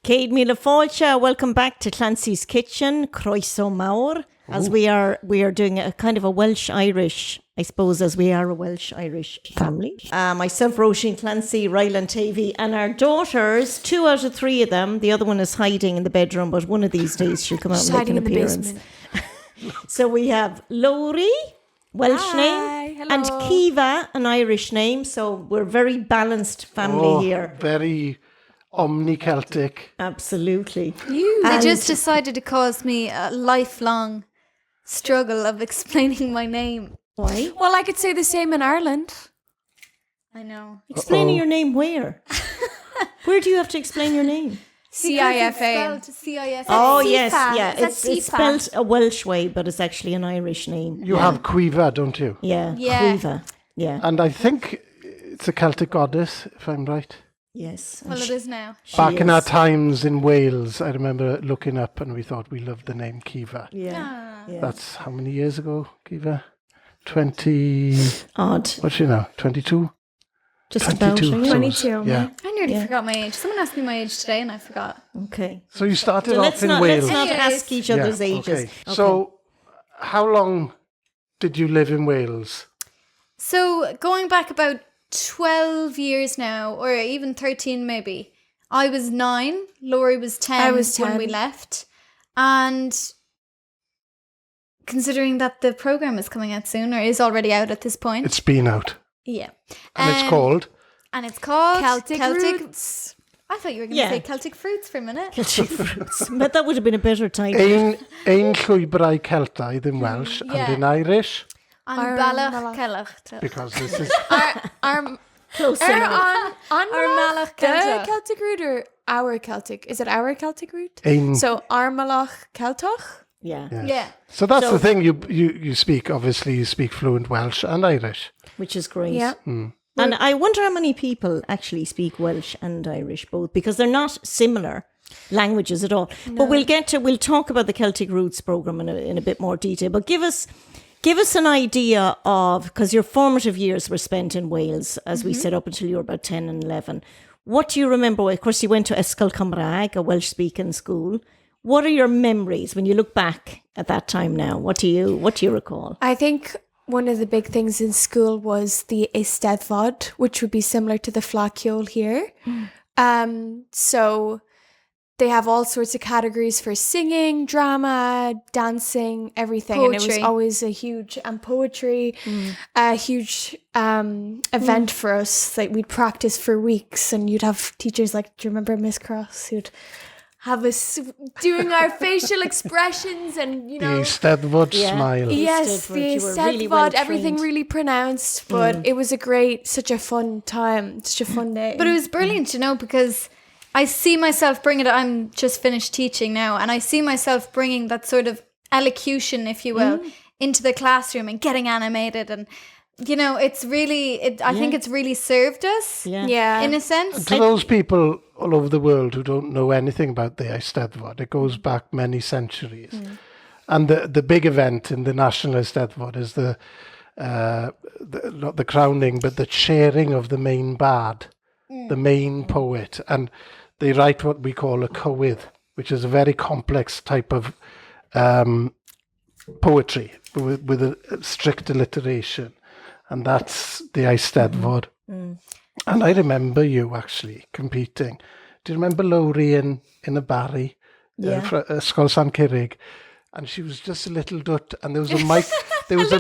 Céad míle fáilte, welcome back to Clancy's Kitchen, Croeso Mawr, as we are doing a kind of a Welsh-Irish, I suppose, as we are a Welsh-Irish family. Myself, Róisin, Clancy, Ryland, TV, and our daughters, 2 out of 3 of them, the other one is hiding in the bedroom, but one of these days she'll come out and make an appearance. So we have Lowri, Welsh name, hello. and Cifa, an Irish name, so we're a very balanced family here. Very omni-Celtic. Absolutely. They just decided to cause me a lifelong struggle of explaining my name. Why? Well, I could say the same in Ireland. I know. Explaining your name where? Where do you have to explain your name? CIFA. CIFA. Oh, Cifa. yes, yeah. It's It's spelled a Welsh way, but it's actually an Irish name. You have Quiva, don't you? Yeah, Yeah. Cifa. Yeah, And I think it's a Celtic goddess, if I'm right. yes. And Well, it is now. she Back in our is. times in Wales, I remember looking up and we thought we loved the name Civa. Yeah, yeah. That's how many years ago, Civa? 20... Odd. What's she now? 22? Just 22. about. So Yeah. 22. Yeah. I nearly Yeah. forgot my age. Someone asked me my age today and I forgot. Okay. So you started So off let's in not Wales. ask each other's ages. Okay. So how long did you live in Wales? So going back about 12 years now, or even 13 maybe, I was 9, Lowri was 10, I was when 10. we left. And considering that the programme is coming out soon, or is already out at this point. It's been out. Yeah. And it's called? And it's called Celtic Roots. I thought you were going to Yeah. say Celtic Fruits for a minute. Celtic Roots. But that would have been a better title. Ein llwybrau Celtaidd in Welsh Yeah. and in Irish, And Ar Ballach Malach. Celach. because this is... Our Close enough. on Malach the Celtic. Celtic root or our Celtic? Is it our Celtic root? Ein... So Armalach Celtoch? Yeah, Yes. Yeah. So that's So- the thing, you speak, obviously you speak fluent Welsh and Irish. which is great. Yeah. And I wonder how many people actually speak Welsh and Irish both, because they're not similar languages at all. But we'll talk about the Celtic Roots program in a bit more detail. But give us an idea of, because your formative years were spent in Wales, as we said, up until you were about 10 and 11. What do you remember? Of course, you went to Ysgol Cymraeg, a Welsh-speaking school. What are your memories when you look back at that time now? What do you recall? I think one of the big things in school was the Eisteddfod, which would be similar to the Flacciol here. So they have all sorts of categories for singing, drama, dancing, everything. And it was Poetry. always a huge, and poetry, a huge event for us. Like we'd practice for weeks and you'd have teachers like, do you remember Miss Cross, who'd have us doing our facial expressions and, you The know... Eisteddfod Yeah. smile. Yes, Eisteddfod, the you were really Eisteddfod, well everything trained. really pronounced, but it was such a fun time, such a fun day. But it was brilliant, you know, because I see myself bringing it. I'm just finished teaching now, and I see myself bringing that sort of elocution, if you will, into the classroom and getting animated. And, you know, it's really, I think it's really served us yeah. in a sense. To those people all over the world who don't know anything about the Eisteddfod, it goes back many centuries. And the big event in the National Eisteddfod is not the crowning, but the chairing of the main bard, the main poet. And they write what we call a cywydd, which is a very complex type of poetry with a strict alliteration. And that's the Eisteddfod. And I remember you actually competing. Do you remember Lowri in a Barry? Yeah. Ysgol San Curig. And she was just a little dut, and there was a mic. There was a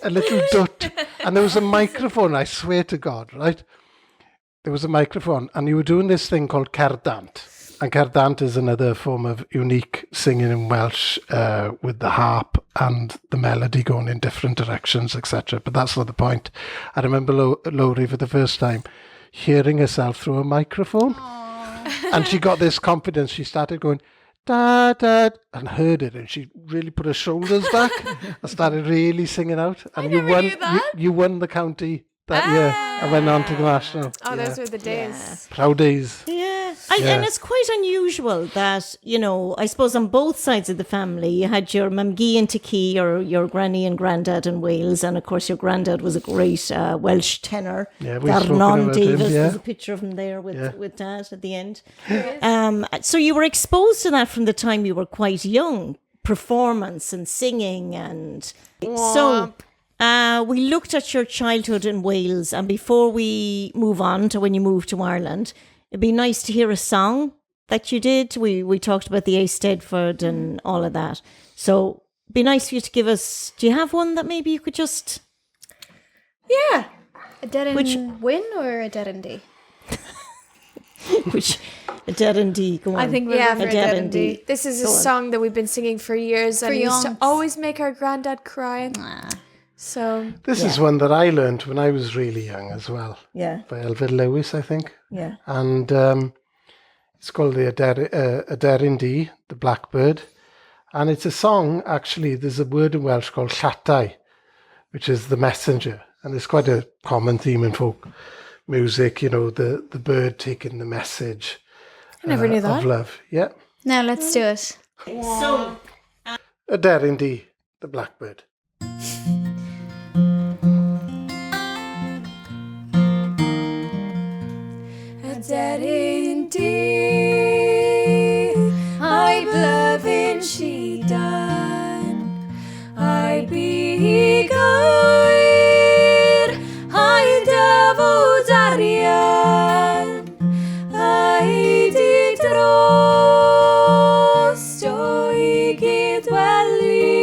little dut, and there was a microphone. I swear to God, right? There was a microphone, and you were doing this thing called cerdant. And cerdant is another form of unique singing in Welsh with the harp and the melody going in different directions, etc. But that's not the point. I remember Lowri for the first time hearing herself through a microphone, and she got this confidence. She started going, da, da, and heard it, and she really put her shoulders back and started really singing out. And you won the county that year. I went on to the national. Oh, yeah. those were the days. Proud days. Yeah. Yeah. And it's quite unusual that, I suppose on both sides of the family, you had your Mamgee and Taki, or your granny and granddad in Wales. And of course, your granddad was a great Welsh tenor. Yeah, we've spoken Garnon about him, Davis. yeah. There's a picture of him there with dad at the end. So you were exposed to that from the time you were quite young, performance and singing. And so we looked at your childhood in Wales. And before we move on to when you moved to Ireland, it'd be nice to hear a song that you did. We talked about the Eisteddfod and all of that. So it'd be nice for you to give us, do you have one that maybe you could just... Yeah. A dead end win or a dead end D? Which, a dead and D, go on. I think we're Yeah, going for a a dead dead and end D. D. This is Go a on. song that we've been singing for years and used to yonks. always make our granddad cry. So This is one that I learned when I was really young as well. Yeah, By Elfyd Lewis, I think. yeah. And it's called the Aderyn D, the Blackbird. And it's a song, actually, there's a word in Welsh called llatau, which is the messenger. And it's quite a common theme in folk music, the bird taking the message I never knew of that. love. Yeah. Now let's do it. So, Aderyn D, the Blackbird. Aderyn D, I blyfyn she dan, I be gair, I dyfod arian, I di drost o'i gydweli,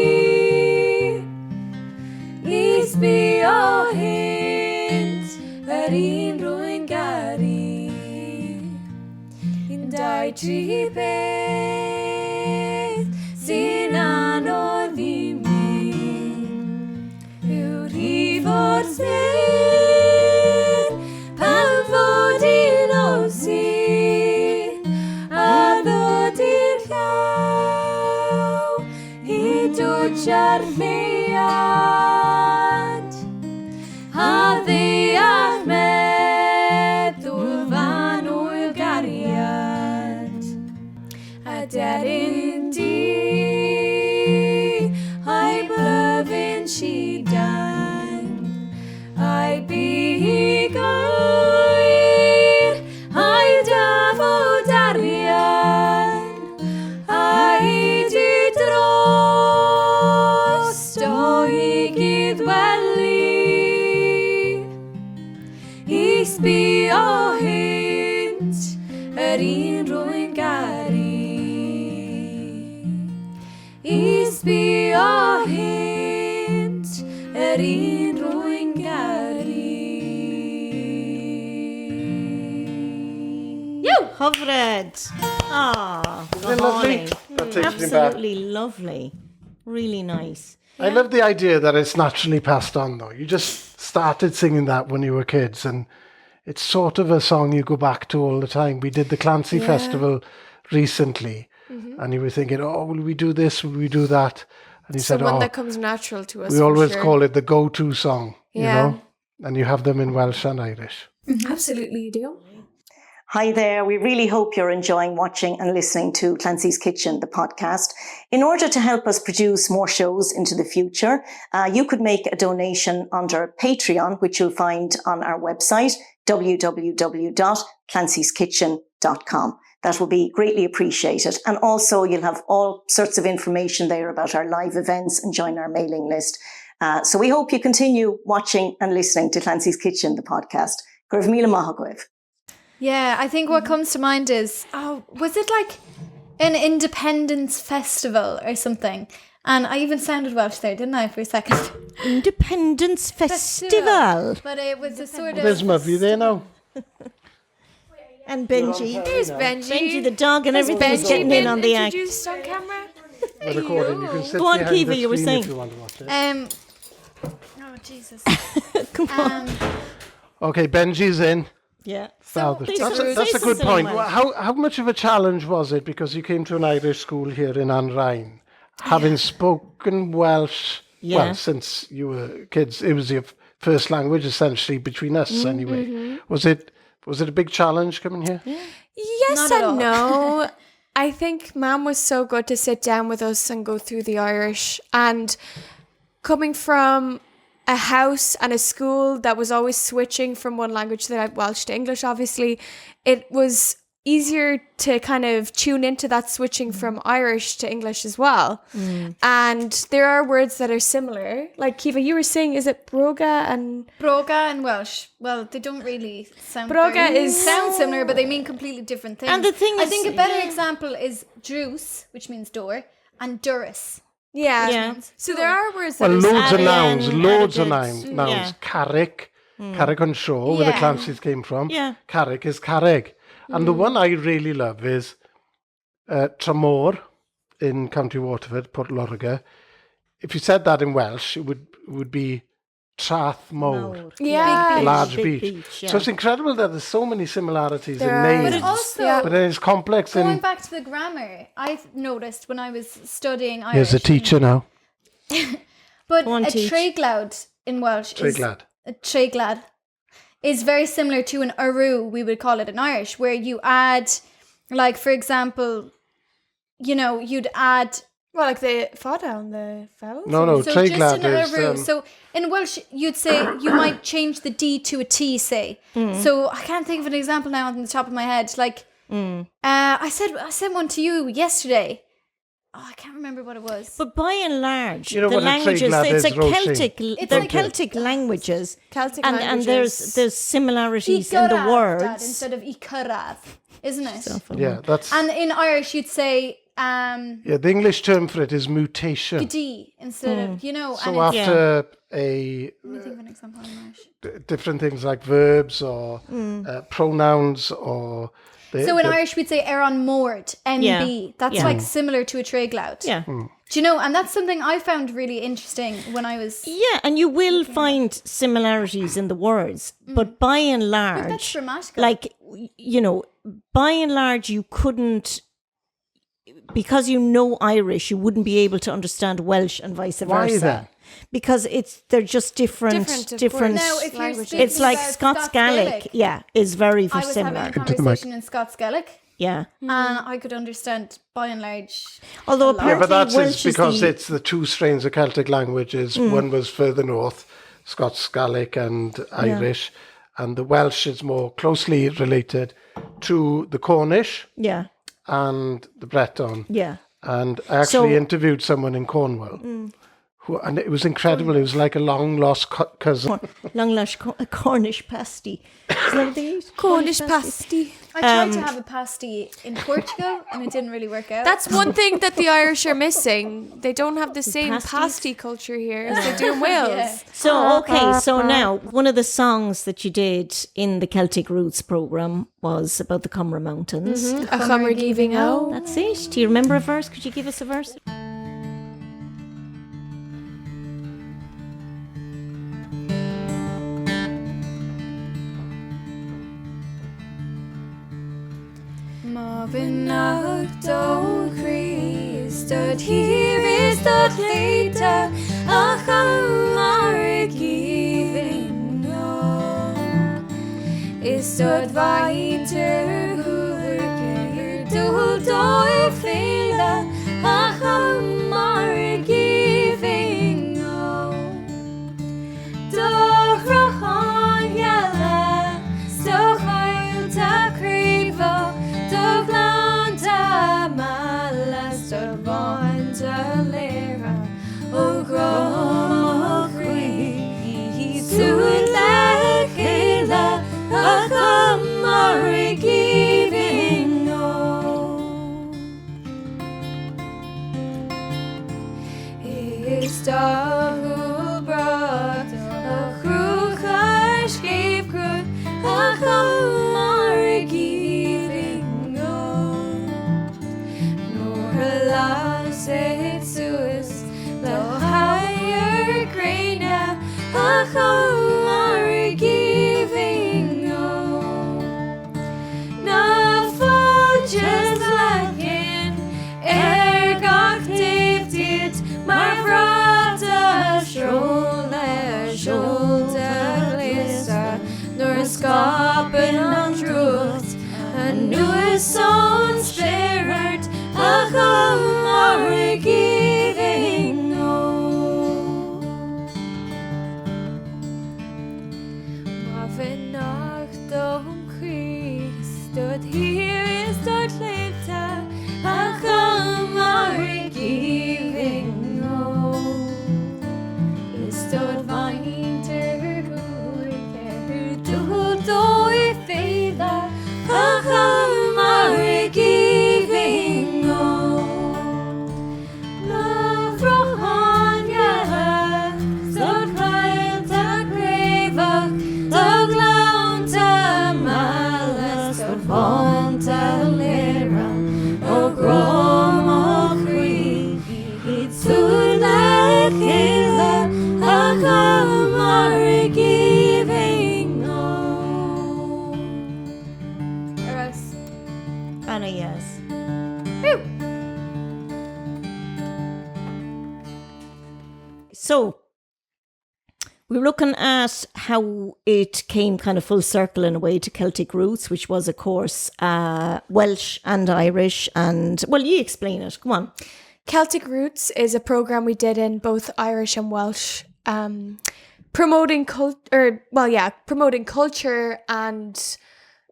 is bi o hint yr un rwy'n gari. Dau tri beth sy'n anodd i mi yw rhif o'r sir pan fod i'n osi a ddod i'r llaw i dwtio'r lleiad a ddeall meddwl fan o'r gariad. Aderyn D, I blyfyn she dan, I be gair, I dyfod arian, I di drost o'i gydweli, i sbio hynt yr un rwy'n gari. I sbio hynt yr un rwy'n gari. Hyfryd. Ah, Isn't it lovely? That takes me back. absolutely lovely. Really nice. I love the idea that it's naturally passed on, though. You just started singing that when you were kids, and it's sort of a song you go back to all the time. We did the Clancy Festival recently, and you were thinking, oh, will we do this? Will we do that? And you said, Someone oh, that comes natural to us. we for always sure. call it the go-to song, Yeah. you know? And you have them in Welsh and Irish. Absolutely, you do. Hi there. We really hope you're enjoying watching and listening to Clancy's Kitchen, the podcast. In order to help us produce more shows into the future, you could make a donation under Patreon, which you'll find on our website, www.clancyskitchen.com. That will be greatly appreciated. And also you'll have all sorts of information there about our live events and join our mailing list. So we hope you continue watching and listening to Clancy's Kitchen, the podcast. Gurv míle maith agaibh. Yeah, I think what comes to mind is, was it like an independence festival or something? And I even sounded Welsh there, didn't I, for a second? Independence Festival. But it was a sort of... There's Murphy there now. And Benji. There's Benji. Benji the dog and everything's Benji getting in on the act. introduced on camera. We're recording. You can sit Go on, behind Cifa, the you were screen saying. if you want to watch it. Oh, Jesus. Come on. Okay, Benji's in. Yeah. Now, So that's a good point. Well. How much of a challenge was it? Because you came to an Irish school here in having spoken Welsh, Yeah. well, since you were kids. It was your first language essentially between us anyway. Was it a big challenge coming here? Yes Not at all. and no. I think Mum was so good to sit down with us and go through the Irish. And coming from a house and a school that was always switching from one language to like Welsh to English, obviously, it was easier to kind of tune into that switching from Irish to English as well. And there are words that are similar. Like Cifa, you were saying, is it broga and... Broga and Welsh. Well, they don't really sound sound similar, but they mean completely different things. And the thing I is- think a better example is drws, which means door, and duris. Yeah. Yeah. So there are words that Well, are loads of Arian, nouns, loads of Arrogant, nouns. yeah. Carrick, Carrick on shore, where the Yeah. Clancys came from. Yeah. Carrick is Carrig. And the one I really love is Tramor in County Waterford, Port Lorga. If you said that in Welsh, it would be Trathmore. Yeah. Large Big beach. yeah. So it's incredible that there's so many similarities There in are. names. But But, also, it's complex going in... back to the grammar, I've noticed when I was studying Irish. Here's a teacher now. But Go on, a teach. treiglad in Welsh Treiglad. a treiglad is very similar to an aru, we would call it in Irish, where you add, like, for example, you know, you'd add... Well, like the fada and the vowels. No, So just Treiglad an is... aru. So in Welsh, you'd say, you might change the D to a T, say. So I can't think of an example now on the top of my head. Like, I sent one to you yesterday. Oh, I can't remember what it was. But by and large, You know the what a languages, treiglad it's is, a Róisin? Celtic, It's they're like- Celtic languages. Celtic and languages. there's similarities in the Icarav, words. Dad, instead of icarav, isn't it? Yeah, that's... And in Irish, you'd say Yeah, the English term for it is mutation. gdi instead of, you know, So and it's, after let me think of an example in Irish. different things like verbs or pronouns or... So in Irish, we'd say Eran Mord, NB. Yeah. That's Yeah. like similar to a treiglad. Yeah. Hmm. Do you know? And that's something I found really interesting when I was... Yeah, and you will find similarities in the words, but by and large, that's grammatical. like, you know, by and large, you couldn't, because you know Irish, you wouldn't be able to understand Welsh and vice versa. Why then? Because they're just different. Different, of course. Now, if you're languages. speaking It's like about Scots Gaelic, yeah, is very I was similar. having a Into the mic. conversation in Scots Gaelic, Yeah. and I could understand, by and large... Although a lot. Yeah, apparently but that's Welsh is because the- it's the two strains of Celtic languages. One was further north, Scots Gaelic and Irish, and the Welsh is more closely related to the Cornish Yeah, and the Breton. yeah. And I actually So- interviewed someone in Cornwall, and it was incredible. It was like a long lost cousin. Long Lash Cornish pasty. Is that what they eat? Cornish pasty. I tried to have a pasty in Portugal, and it didn't really work out. That's one thing that the Irish are missing. They don't have the same pasties? pasty culture here as they do in Wales. Yeah. So, okay, so now one of the songs that you did in the Celtic Roots program was about the Cumra Mountains. A chummer giving out. That's it. Do you remember a verse? Could you give us a verse? Marvin O'Cree stood here, is stood later, a chamar giving on. Is stood weiter, hoover, dul door fela, a chamar giving on. Dochrochon yalla, so heil ta crevo, Doglanda malas to bonda lera, o gromokri, to la hela, a chamar scapen an drucht, and nu son spirit, a chum giving o. Marvin nacht om Christ, stood here is dat later, A chum giving o. stood vinter Du doi feida, a chum giving o. La frohanja, stod kyle ta greva, ta glaunta mala, stod vonta lera, o grom o cri, it stood like hilla, a chum giving o. Eras. Anna, yes. So, we were looking at how it came kind of full circle in a way to Celtic Roots, which was, of course, Welsh and Irish. And, well, you explain it. Come on. Celtic Roots is a program we did in both Irish and Welsh, promoting promoting culture and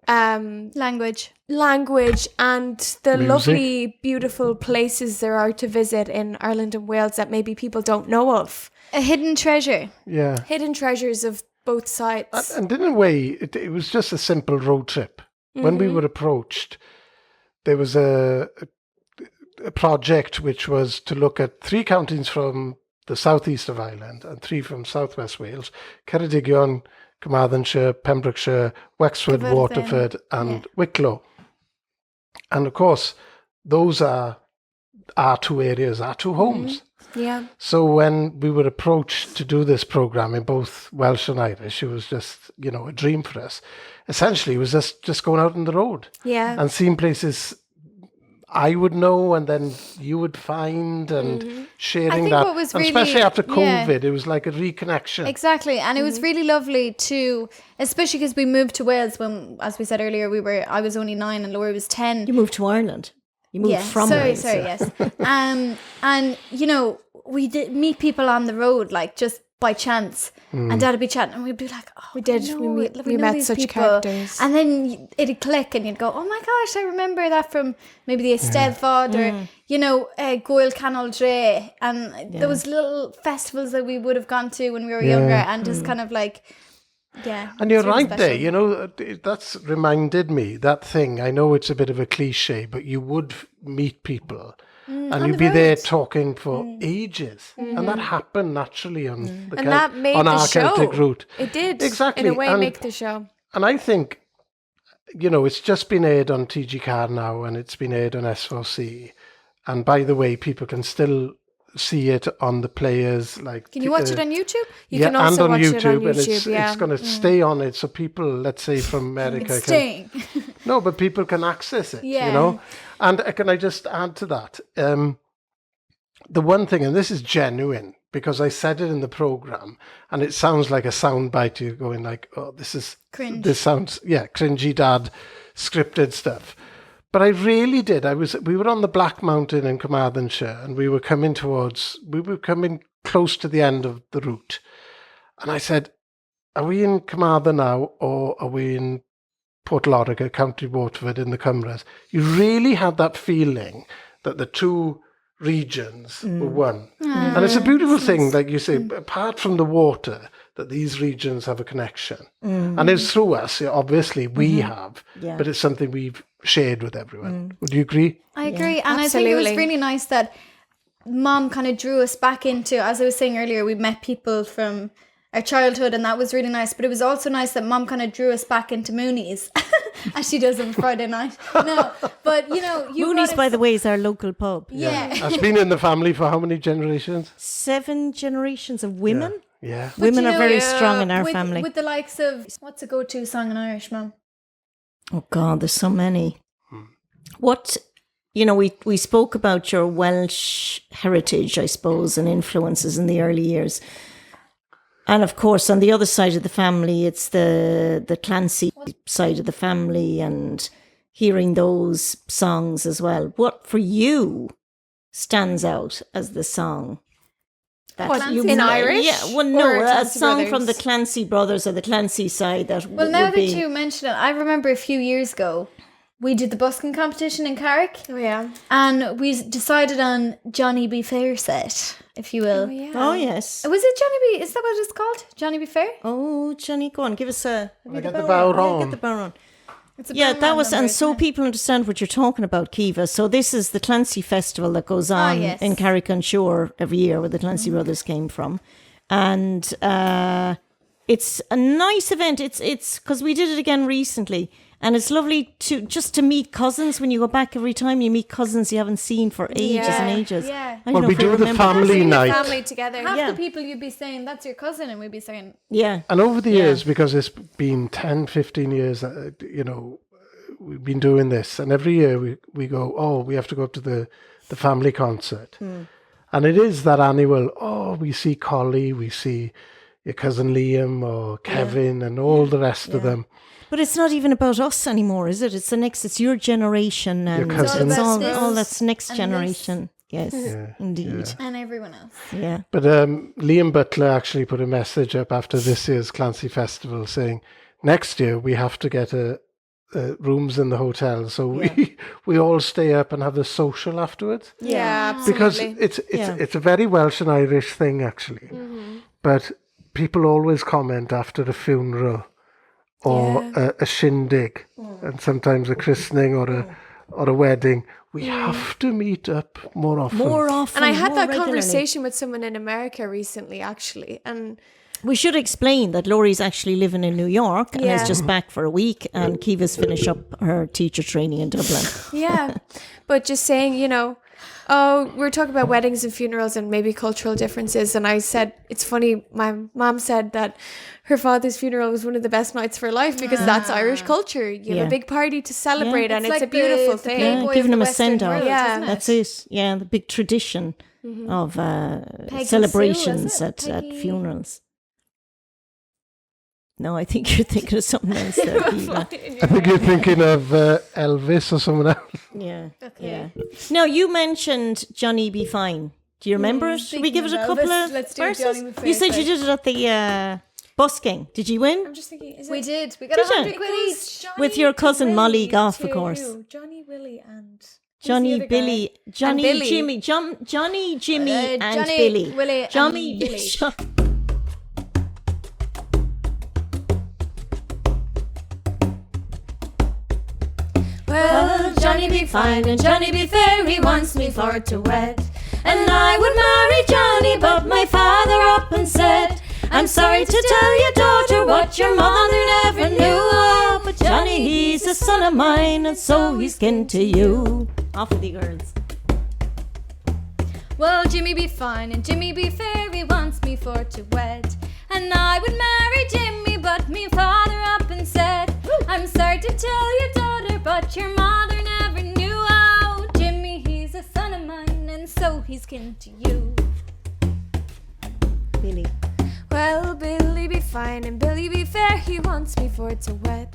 Language. language and the Music. lovely, beautiful places there are to visit in Ireland and Wales that maybe people don't know of. A hidden treasure. Yeah. Hidden treasures of both sides. And in a way, it was just a simple road trip. When we were approached, there was a project which was to look at 3 counties from the southeast of Ireland and 3 from southwest Wales, Ceredigion, Carmarthenshire, Pembrokeshire, Wexford, Cyfarthyn, Waterford and Wicklow. And of course, those are our 2 areas, our 2 homes. Yeah. So when we were approached to do this program in both Welsh and Irish, it was just, a dream for us. Essentially, it was just going out on the road Yeah. and seeing places I would know and then you would find and sharing I think that. what was And really- especially after yeah. COVID, it was like a reconnection. Exactly. And it was really lovely to, especially because we moved to Wales when, as we said earlier, I was only 9 and Lowri was 10. You moved to Ireland. You moved from sorry, Wales. yes. And we did meet people on the road, like just by chance, and Dad would be chatting, and we'd be like, "Oh, We did. We know met these such people." characters. And then it'd click, and you'd go, "Oh my gosh, I remember that from maybe the Eisteddfod or Goil Canal Dre," and those little festivals that we would have gone to when we were younger, and just kind of like. Yeah. And you're it's really right there, special. that's reminded me, that thing, I know it's a bit of a cliche, but you would meet people and on you'd the be there road. talking for ages. And that happened naturally on the And that made on the our show. Celtic route. It did. Exactly. In a way, And- make the show. And I think, it's just been aired on TG4 now and it's been aired on S4C. And by the way, people can still see it on the players. Like, Can you watch it on YouTube? You can also watch it on and YouTube, yeah. it's going to stay on it. So people, let's say from America, It's staying. no, but people can access it, Yeah. And can I just add to that? The one thing, and this is genuine, because I said it in the program, and it sounds like a soundbite. You're going like, oh, this is Cringe. This sounds, cringy dad, scripted stuff. But I really did. We were on the Black Mountain in Carmarthenshire, and we were coming close to the end of the route. And I said, are we in Carmarthen now, or are we in Port Lorica, County Waterford in the Cymraes? You really had that feeling that the 2 regions were one. And it's a beautiful thing, like you say, apart from the water, that these regions have a connection. And it's through us, obviously, we have, Yeah. but it's something we've shared with everyone. Would you agree? I agree. And I think it was Absolutely. really nice that Mom kind of drew us back into, as I was saying earlier, we met people from our childhood and that was really nice. But it was also nice that Mom kind of drew us back into Mooney's, as she does on Friday night. No, but Mooney's, by the way, is our local pub. Yeah. It's been in the family for how many generations? 7 generations of women. Yeah. But Women are very strong in our with, family. With the likes of, what's a go-to song in Irish, Mom? Oh God, there's so many. What, we spoke about your Welsh heritage, I suppose, and influences in the early years. And of course, on the other side of the family, it's the Clancy side of the family, and hearing those songs as well. What for you stands out as the song? What, in Irish? Yeah, well, no, Or a Clancy song Brothers? from the Clancy brothers or the Clancy side that Well, would now that be. you mention it, I remember a few years ago, we did the busking competition in Carrick. Oh, yeah. And we decided on Johnny Be Fair set, if you will. Oh, yeah. Oh, yes. Was it Johnny B? Is that what it's called? Johnny Be Fair? Oh, Johnny, go on, give us a. I got the bow Yeah, on. get the bow on. It's a Yeah, Burn that Man was, number, and so isn't it? people understand what you're talking about, Kiva. So this is the Clancy Festival that goes on yes. in Carrick on Shore every year, where the Clancy brothers came from, and it's a nice event. It's because we did it again recently, and it's lovely to meet cousins. When you go back every time, you meet cousins you haven't seen for ages and Yeah. ages. Yeah. I don't Well, know we if I do the remember. family Bring the night. family together. Half Yeah. the people you'd be saying, that's your cousin, and we'd be saying, Yeah, And over the years, because it's been 10, 15 years, we've been doing this. And every year we go, oh, we have to go up to the family concert. And it is that annual, oh, we see Collie, we see your cousin Liam or Kevin and all the rest of them. but it's not even about us anymore, is it? It's your generation, and Your cousins. it's all It's all all about that's next and generation. Yes, indeed. and everyone else. Yeah. But Liam Butler actually put a message up after this year's Clancy Festival saying, next year we have to get rooms in the hotel. So we all stay up and have the social afterwards. Yeah, absolutely. Because it's a very Welsh and Irish thing, actually. But people always comment after a funeral or a shindig, and sometimes a christening or a wedding. We have to meet up more often. More often. And I had more that regularly. conversation with someone in America recently, actually. And We should explain that Lori's actually living in New York and is Yeah. just back for a week, and Kiva's finished up her teacher training in Dublin. yeah, but just saying, oh, we're talking about weddings and funerals and maybe cultural differences. And I said, it's funny, my mom said that her father's funeral was one of the best nights of her life because that's Irish culture. You have Yeah. a big party to celebrate, and it's like a beautiful the thing. Playboy Yeah, of giving the him a Western send-off. world, Yeah. isn't it? That's it. Yeah, the big tradition of Peggy celebrations Sue, is it? at Peggy- funerals. No, I think you're thinking of something else there, Kiva. I think you're thinking of Elvis or someone else. Yeah. Okay. Yeah. No, you mentioned Johnny Be Fine. Do you remember it? Should we give it a Speaking of couple Elvis, of let's do verses? Johnny Be Fine You said you first. did it at the busking. Did you win? I'm just thinking, is We it did. We got Did you? 100 quid each. With your cousin Molly Goff, of to course. you, Johnny, Willie, and Johnny, other guy? Billy, Johnny, Billy. Jimmy, Johnny, Jimmy, and Johnny, Billy. Willie, and Johnny, Billy. Well, Johnny be fine and Johnny be fair, he wants me for to wed. And I would marry Johnny, but my father up and said, I'm sorry to tell your daughter what your mother never knew. Oh, but Johnny, he's a son of mine, and so he's kin to you. Off with the girls. Well, Jimmy be fine and Jimmy be fair, he wants me for to wed. And I would marry Jimmy, but me father up and said, I'm sorry to tell your daughter, but your mother never knew. Oh, Jimmy, he's a son of mine, and so he's kin to you. Billy. well, Billy be fine and Billy be fair, he wants me for to wed.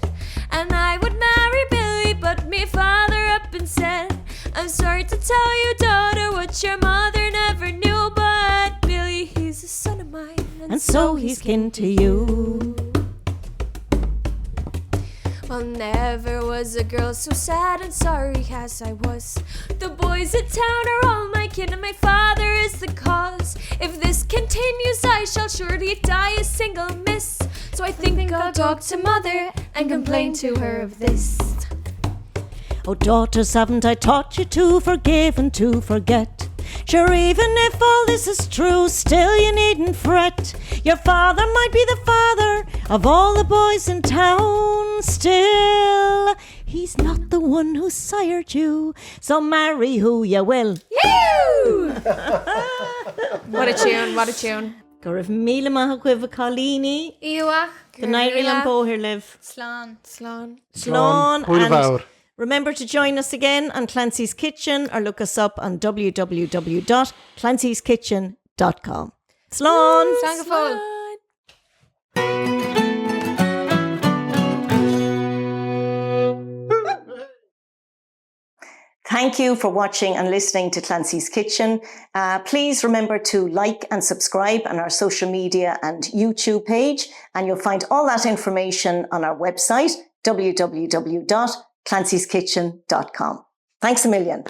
And I would marry Billy, but me father up and said, I'm sorry to tell you, daughter, what your mother never knew. But Billy, he's a son of mine, And so he's kin to you. Well, never was a girl so sad and sorry as I was. The boys in town are all my kin, and my father is the cause. If this continues, I shall surely die a single miss. So I think I'll talk to mother and complain to her of this. Oh, daughters, haven't I taught you to forgive and to forget? Sure, even if all this is true, still you needn't fret. Your father might be the father of all the boys in town. Still, he's not the one who sired you, so marry who you will. What a tune, what a tune. Go raibh míle maith cuimh Collini, Iwach, the Nairi and Bohir live. Slán. Slán. Slán. Pwyl And fawr. remember to join us again on Clancy's Kitchen, or look us up on www.clancyskitchen.com. Slán. Slán go fóill. Thank you for watching and listening to Clancy's Kitchen. Please remember to like and subscribe on our social media and YouTube page, and you'll find all that information on our website, www.clancyskitchen.com. Thanks a million.